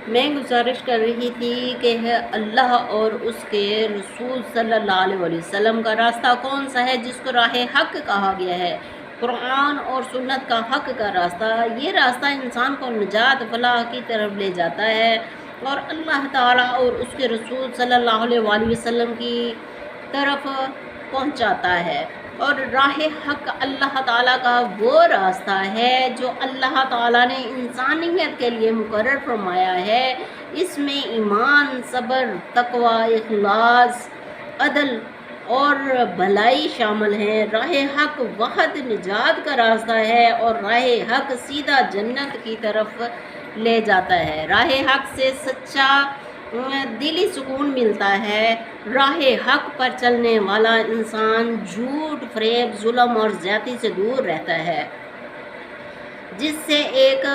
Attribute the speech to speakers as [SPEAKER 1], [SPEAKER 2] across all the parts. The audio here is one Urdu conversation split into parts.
[SPEAKER 1] میں گزارش کر رہی تھی کہ اللہ اور اس کے رسول صلی اللہ علیہ وسلم کا راستہ کون سا ہے جس کو راہ حق کہا گیا ہے۔ قرآن اور سنت کا حق کا راستہ، یہ راستہ انسان کو نجات فلاح کی طرف لے جاتا ہے اور اللہ تعالیٰ اور اس کے رسول صلی اللہ علیہ وسلم کی طرف پہنچاتا ہے۔ اور راہ حق اللہ تعالیٰ کا وہ راستہ ہے جو اللہ تعالیٰ نے انسانیت کے لیے مقرر فرمایا ہے۔ اس میں ایمان، صبر، تقوی، اخلاص، عدل اور بھلائی شامل ہیں۔ راہ حق وحد نجات کا راستہ ہے اور راہ حق سیدھا جنت کی طرف لے جاتا ہے۔ راہ حق سے سچا دلی سکون ملتا ہے۔ راہ حق پر چلنے والا انسان جھوٹ، فریب، ظلم اور زیادتی سے دور رہتا ہے، جس سے ایک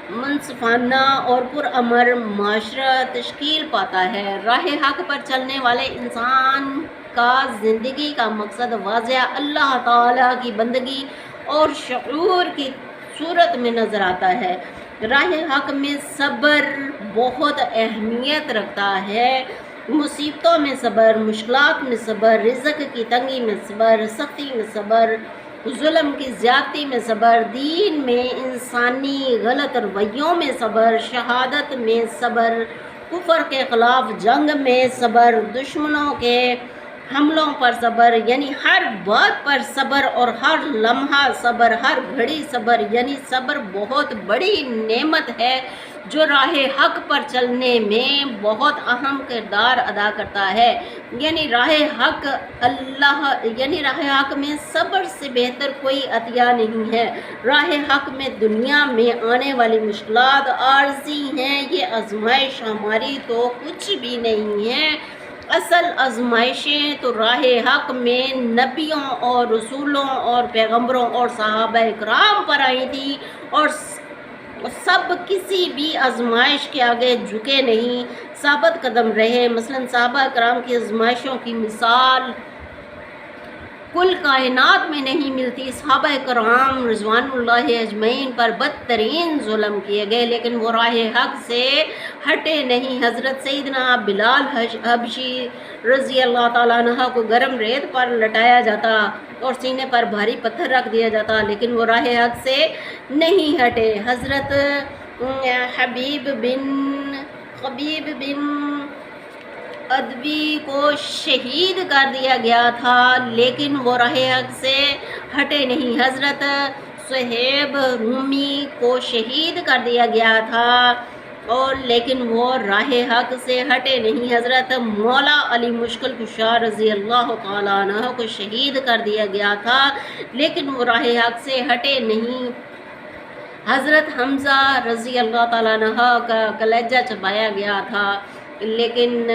[SPEAKER 1] منصفانہ اور پرامن معاشرہ تشکیل پاتا ہے۔ راہ حق پر چلنے والے انسان کا زندگی کا مقصد واضح اللہ تعالیٰ کی بندگی اور شعور کی صورت میں نظر آتا ہے۔ راہ حق میں صبر بہت اہمیت رکھتا ہے۔ مصیبتوں میں صبر، مشکلات میں صبر، رزق کی تنگی میں صبر، سختی میں صبر، ظلم کی زیادتی میں صبر، دین میں انسانی غلط رویوں میں صبر، شہادت میں صبر، کفر کے خلاف جنگ میں صبر، دشمنوں کے حملوں پر صبر یعنی ہر بات پر صبر اور ہر لمحہ صبر، ہر گھڑی صبر یعنی صبر بہت بڑی نعمت ہے جو راہ حق پر چلنے میں بہت اہم کردار ادا کرتا ہے۔ یعنی راہ حق میں صبر سے بہتر کوئی عطیہ نہیں ہے۔ راہ حق میں دنیا میں آنے والی مشکلات عارضی ہیں، یہ آزمائش ہماری تو کچھ بھی نہیں ہے۔ اصل آزمائشیں تو راہ حق میں نبیوں اور رسولوں اور پیغمبروں اور صحابہ کرام پر آئی تھی اور سب کسی بھی آزمائش کے آگے جھکے نہیں، ثابت قدم رہے۔ مثلاً صحابہ کرام کی آزمائشوں کی مثال کل کائنات میں نہیں ملتی۔ صحابہ کرام رضوان اللہ اجمعین پر بدترین ظلم کیے گئے لیکن وہ راہ حق سے ہٹے نہیں۔ حضرت سیدنا بلال حبشی رضی اللہ تعالیٰ عنہ کو گرم ریت پر لٹایا جاتا اور سینے پر بھاری پتھر رکھ دیا جاتا لیکن وہ راہ حق سے نہیں ہٹے۔ حضرت حبیب بن ادبی کو شہید کر دیا گیا تھا لیکن وہ راہ حق سے ہٹے نہیں۔ حضرت صہیب رومی کو شہید کر دیا گیا تھا اور لیکن وہ راہ حق سے ہٹے نہیں۔ حضرت مولا علی مشکل کشا رضی اللہ تعالیٰ عنہ کو شہید کر دیا گیا تھا لیکن وہ راہ حق سے ہٹے نہیں۔ حضرت حمزہ رضی اللہ تعالیٰ عنہ کا کلیجہ چبایا گیا تھا لیکن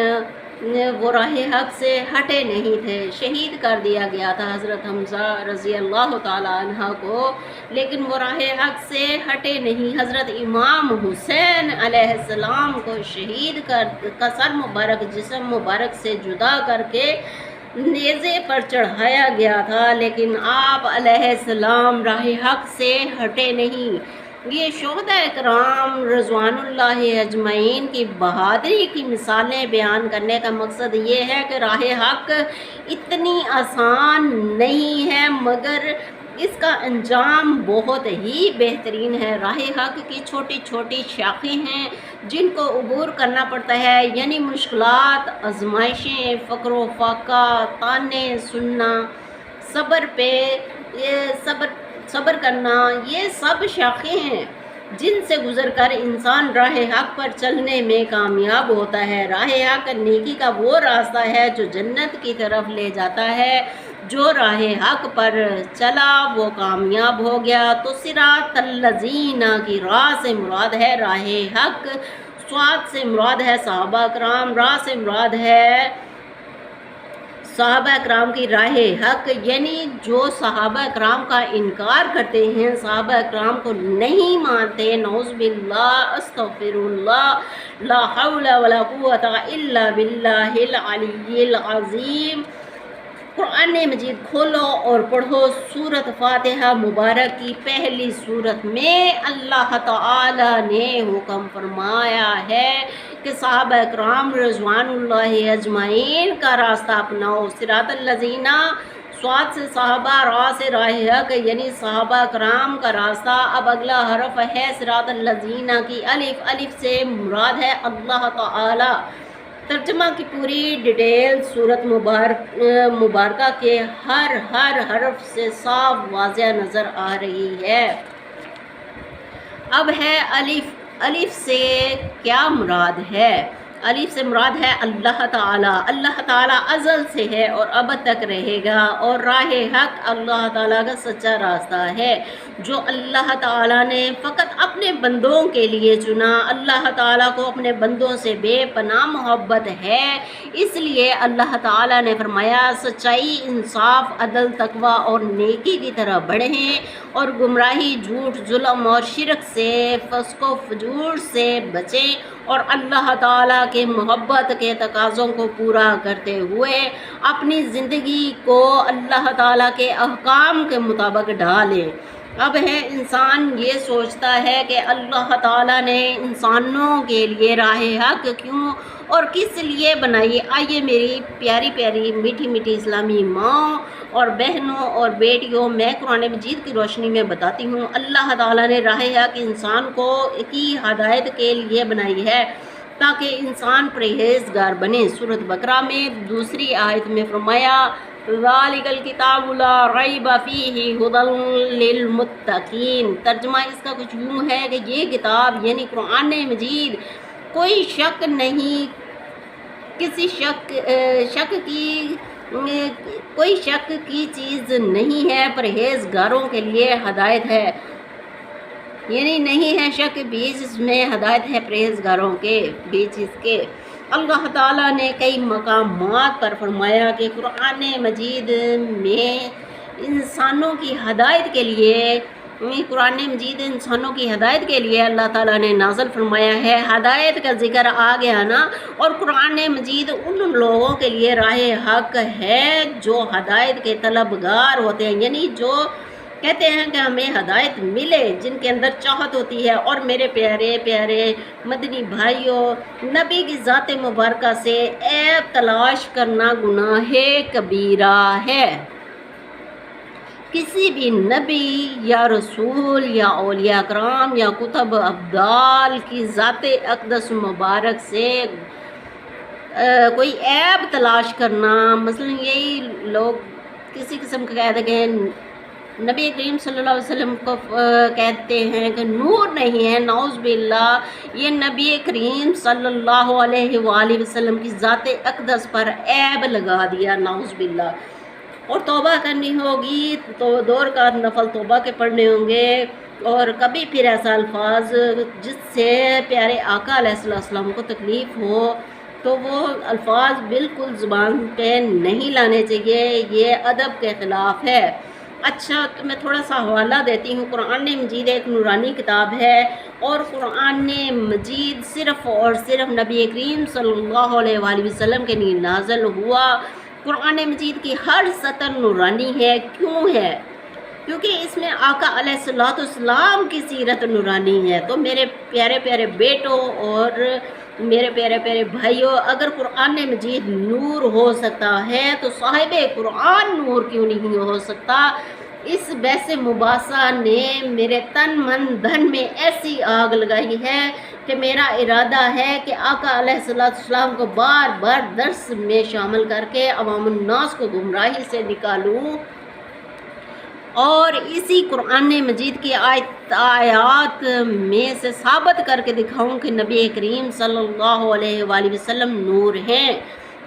[SPEAKER 1] وہ راہ حق سے ہٹے نہیں تھے، شہید کر دیا گیا تھا حضرت حمزہ رضی اللہ تعالیٰ عنہ کو لیکن وہ راہ حق سے ہٹے نہیں۔ حضرت امام حسین علیہ السلام کو شہید کا سر مبارک جسم مبارک سے جدا کر کے نیزے پر چڑھایا گیا تھا لیکن آپ علیہ السلام راہ حق سے ہٹے نہیں۔ یہ شہداء کرام رضوان اللہ اجمعین کی بہادری کی مثالیں بیان کرنے کا مقصد یہ ہے کہ راہ حق اتنی آسان نہیں ہے مگر اس کا انجام بہت ہی بہترین ہے۔ راہ حق کی چھوٹی چھوٹی شاخیں ہیں جن کو عبور کرنا پڑتا ہے یعنی مشکلات، آزمائشیں، فقر و فاقہ، طعنے سننا، صبر کرنا، یہ سب شاخیں ہیں جن سے گزر کر انسان راہ حق پر چلنے میں کامیاب ہوتا ہے۔ راہ حق نیکی کا وہ راستہ ہے جو جنت کی طرف لے جاتا ہے۔ جو راہ حق پر چلا وہ کامیاب ہو گیا۔ تو صراط الذین کی راہ سے مراد ہے راہ حق، صراط سے مراد ہے صحابہ کرام، راہ سے مراد ہے صحابہ کرام کی راہ حق یعنی جو صحابہ کرام کا انکار کرتے ہیں، صحابہ کرام کو نہیں مانتے، نعوذ باللہ، استغفر اللہ، لا حول ولا قوة الا باللہ العلی العظیم، قرآن مجید کھولو اور پڑھو سورت فاتحہ مبارک کی پہلی سورت میں اللہ تعالی نے حکم فرمایا ہے کہ صحابہ اکرام رضوان اللہ اجمعین کا راستہ اپناؤ، صراط الذین، سواد سے صحابہ، را سے راہ حق یعنی صحابہ اکرام کا راستہ۔ اب اگلا حرف ہے صراط الذین کی الف، الف سے مراد ہے اللہ تعالی۔ ترجمہ کی پوری ڈیٹیل سورت مبارکہ کے ہر حرف سے صاف واضح نظر آ رہی ہے۔ اب ہے الف، الف سے کیا مراد ہے؟ الف سے مراد ہے اللہ تعالیٰ۔ اللہ تعالیٰ ازل سے ہے اور اب تک رہے گا، اور راہ حق اللہ تعالیٰ کا سچا راستہ ہے جو اللہ تعالیٰ نے فقط اپنے بندوں کے لیے چنا۔ اللہ تعالیٰ کو اپنے بندوں سے بے پناہ محبت ہے، اس لیے اللہ تعالیٰ نے فرمایا سچائی، انصاف، عدل، تقوی اور نیکی کی طرح بڑھیں، اور گمراہی، جھوٹ، ظلم اور شرک سے، فسق و فجور سے بچیں، اور اللہ تعالیٰ کے محبت کے تقاضوں کو پورا کرتے ہوئے اپنی زندگی کو اللہ تعالیٰ کے احکام کے مطابق ڈھالیں۔ اب ہے انسان یہ سوچتا ہے کہ اللہ تعالیٰ نے انسانوں کے لیے راہ حق کیوں اور کس لیے بنائی۔ آئیے میری پیاری پیاری میٹھی میٹھی اسلامی ماں اور بہنوں اور بیٹیوں، میں قرآن مجید کی روشنی میں بتاتی ہوں۔ اللہ تعالیٰ نے راہ حق انسان کو کی ہدایت کے لیے بنائی ہے تاکہ انسان پرہیزگار بنے۔ سورۃ بقرہ میں دوسری آیت میں فرمایا ذالک الکتاب لا ریب فیہ ھدی للمتقین۔ ترجمہ اس کا کچھ یوں ہے کہ یہ کتاب یعنی قرآن مجید کوئی شک نہیں، کسی کوئی شک کی چیز نہیں ہے، پرہیزگاروں کے لیے ہدایت ہے، یعنی نہیں ہے شک بیچ اس میں، ہدایت ہے پرہیزگاروں کے بیچ اس کے۔ اللہ تعالیٰ نے کئی مقامات پر فرمایا کہ قرآن مجید میں انسانوں کی ہدایت کے لیے، قرآن مجید انسانوں کی ہدایت کے لیے اللہ تعالیٰ نے نازل فرمایا ہے۔ ہدایت کا ذکر آ گیا نا، اور قرآن مجید ان لوگوں کے لیے راہ حق ہے جو ہدایت کے طلبگار ہوتے ہیں، یعنی جو کہتے ہیں کہ ہمیں ہدایت ملے، جن کے اندر چاہت ہوتی ہے۔ اور میرے پیارے پیارے مدنی بھائیوں، نبی کی ذات مبارکہ سے عیب تلاش کرنا گناہ کبیرہ ہے۔ کسی بھی نبی یا رسول یا اولیاء کرام یا کتب ابدال کی ذات اقدس مبارک سے کوئی عیب تلاش کرنا، مثلا یہی لوگ کسی قسم کا کہتے ہیں کہ نبی کریم صلی اللہ علیہ وسلم کو کہتے ہیں کہ نور نہیں ہے، نعوذ باللہ، یہ نبی کریم صلی اللہ علیہ وآلہ وسلم کی ذات اقدس پر عیب لگا دیا، نعوذ باللہ۔ اور توبہ کرنی ہوگی تو 2 رکعت نفل توبہ کے پڑھنے ہوں گے، اور کبھی پھر ایسا الفاظ جس سے پیارے آقا علیہ السلام کو تکلیف ہو تو وہ الفاظ بالکل زبان پہ نہیں لانے چاہیے، یہ ادب کے خلاف ہے۔ اچھا، تو میں تھوڑا سا حوالہ دیتی ہوں۔ قرآن مجید ایک نورانی کتاب ہے، اور قرآن مجید صرف اور صرف نبی کریم صلی اللہ علیہ وآلہ وسلم کے لیے نازل ہوا۔ قرآن مجید کی ہر سطر نورانی ہے۔ کیوں ہے؟ کیونکہ اس میں آقا علیہ السلام کی سیرت نورانی ہے۔ تو میرے پیارے پیارے بیٹوں اور میرے پیارے پیارے بھائیوں، اگر قرآن مجید نور ہو سکتا ہے تو صاحب قرآن نور کیوں نہیں ہو سکتا؟ اس بحث مباحثہ نے میرے تن من دھن میں ایسی آگ لگائی ہے کہ میرا ارادہ ہے کہ آقا علیہ السلام کو بار بار درس میں شامل کر کے عوام الناس کو گمراہی سے نکالوں، اور اسی قرآن مجید کی آیات میں سے ثابت کر کے دکھاؤں کہ نبی کریم صلی اللہ علیہ وآلہ وسلم نور ہیں،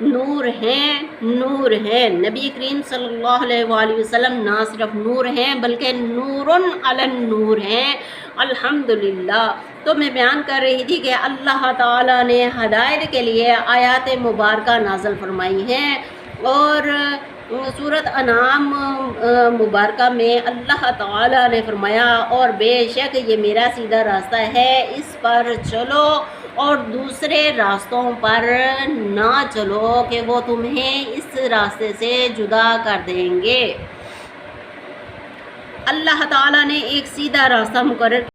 [SPEAKER 1] نور ہیں، نور ہیں۔ نبی کریم صلی اللہ علیہ وآلہ وسلم نہ صرف نور ہیں بلکہ نورن علی النور ہیں، الحمدللہ۔ تو میں بیان کر رہی تھی کہ اللہ تعالیٰ نے ہدایت کے لیے آیات مبارکہ نازل فرمائی ہیں، اور سورۃ انعام مبارکہ میں اللہ تعالیٰ نے فرمایا اور بے شک یہ میرا سیدھا راستہ ہے، اس پر چلو اور دوسرے راستوں پر نہ چلو کہ وہ تمہیں اس راستے سے جدا کر دیں گے۔ اللہ تعالیٰ نے ایک سیدھا راستہ مقرر